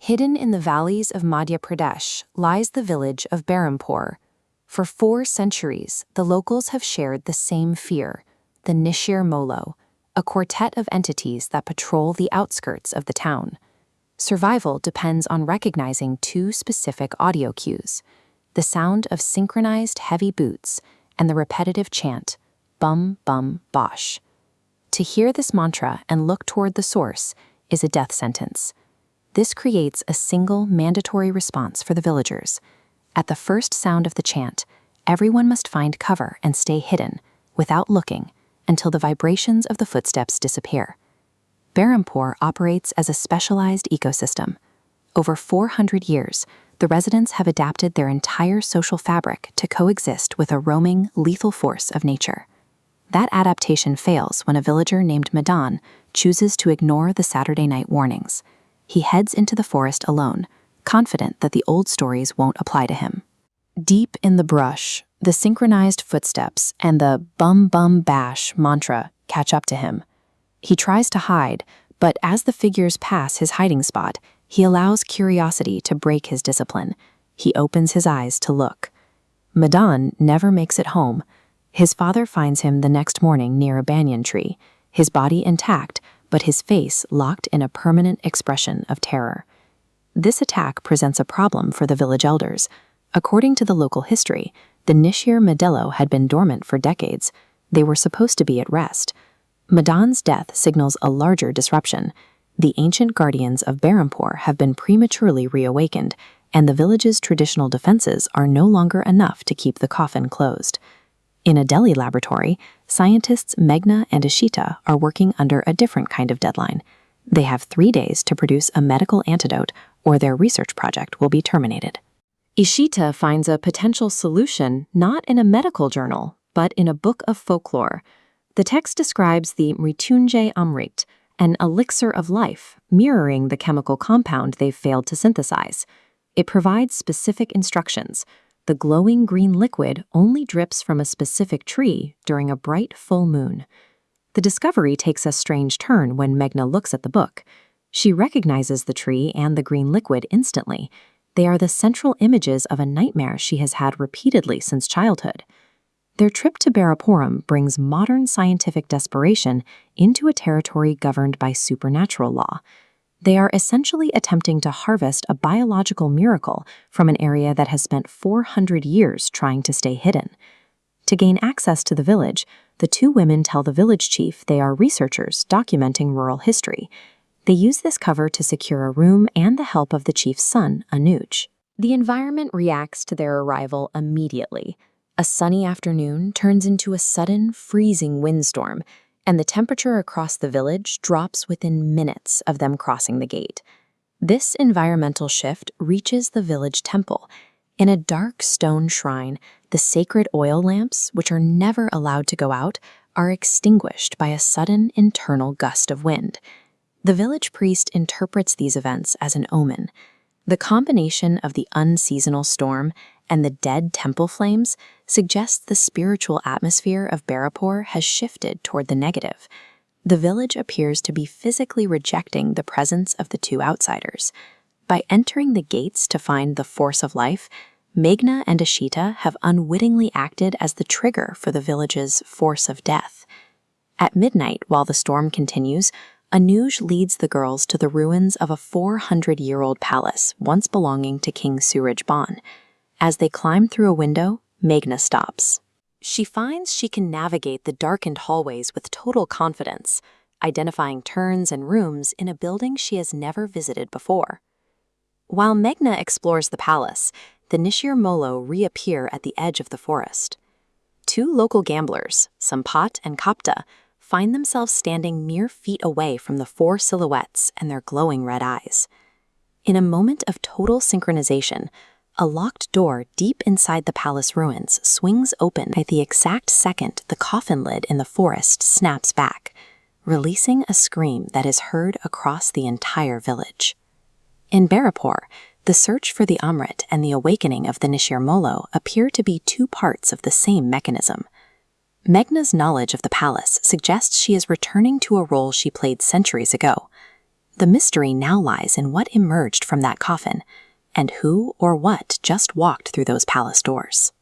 Hidden in the valleys of Madhya Pradesh lies the village of Berampur. For 4 centuries, the locals have shared the same fear, the Nishir Molo, a quartet of entities that patrol the outskirts of the town. Survival depends on recognizing 2 specific audio cues: the sound of synchronized heavy boots and the repetitive chant, bum bum bosh. To hear this mantra and look toward the source is a death sentence. This creates a single mandatory response for the villagers. At the first sound of the chant, everyone must find cover and stay hidden, without looking, until the vibrations of the footsteps disappear. Berampur operates as a specialized ecosystem. Over 400 years, the residents have adapted their entire social fabric to coexist with a roaming, lethal force of nature. That adaptation fails when a villager named Madan chooses to ignore the Saturday night warnings. He heads into the forest alone, confident that the old stories won't apply to him. Deep in the brush, the synchronized footsteps and the bum bum bash mantra catch up to him. He tries to hide, but as the figures pass his hiding spot, he allows curiosity to break his discipline. He opens his eyes to look. Madan never makes it home. His father finds him the next morning near a banyan tree, his body intact, but his face locked in a permanent expression of terror. This attack presents a problem for the village elders. According to the local history, the Nishir Molo had been dormant for decades. They were supposed to be at rest. Madan's death signals a larger disruption. The ancient guardians of Berampur have been prematurely reawakened, and the village's traditional defenses are no longer enough to keep the coffin closed. In a Delhi laboratory, scientists Meghna and Ishita are working under a different kind of deadline. They have 3 days to produce a medical antidote, or their research project will be terminated. Ishita finds a potential solution not in a medical journal, but in a book of folklore. The text describes the Mrityunjay Amrit, an elixir of life, mirroring the chemical compound they've failed to synthesize. It provides specific instructions. The glowing green liquid only drips from a specific tree during a bright full moon. The discovery takes a strange turn when Meghna looks at the book. She recognizes the tree and the green liquid instantly. They are the central images of a nightmare she has had repeatedly since childhood. Their trip to Berapuram brings modern scientific desperation into a territory governed by supernatural law. They are essentially attempting to harvest a biological miracle from an area that has spent 400 years trying to stay hidden. To gain access to the village, the 2 women tell the village chief they are researchers documenting rural history. They use this cover to secure a room and the help of the chief's son, Anuj. The environment reacts to their arrival immediately. A sunny afternoon turns into a sudden, freezing windstorm, and the temperature across the village drops within minutes of them crossing the gate. This environmental shift reaches the village temple. In a dark stone shrine, the sacred oil lamps, which are never allowed to go out, are extinguished by a sudden internal gust of wind. The village priest interprets these events as an omen. The combination of the unseasonal storm and the dead temple flames suggests the spiritual atmosphere of Berampur has shifted toward the negative. The village appears to be physically rejecting the presence of the 2 outsiders. By entering the gates to find the force of life, Meghna and Ishita have unwittingly acted as the trigger for the village's force of death. At midnight, while the storm continues, Anuj leads the girls to the ruins of a 400-year-old palace once belonging to King Suraj Ban. As they climb through a window, Meghna stops. She finds she can navigate the darkened hallways with total confidence, identifying turns and rooms in a building she has never visited before. While Meghna explores the palace, the Nishir Molo reappear at the edge of the forest. 2 local gamblers, Sampat and Kapta, find themselves standing mere feet away from the 4 silhouettes and their glowing red eyes. In a moment of total synchronization, a locked door deep inside the palace ruins swings open at the exact second the coffin lid in the forest snaps back, releasing a scream that is heard across the entire village. In Berampur, the search for the Amrit and the awakening of the Nishir Molo appear to be 2 parts of the same mechanism. Meghna's knowledge of the palace suggests she is returning to a role she played centuries ago. The mystery now lies in what emerged from that coffin, and who or what just walked through those palace doors.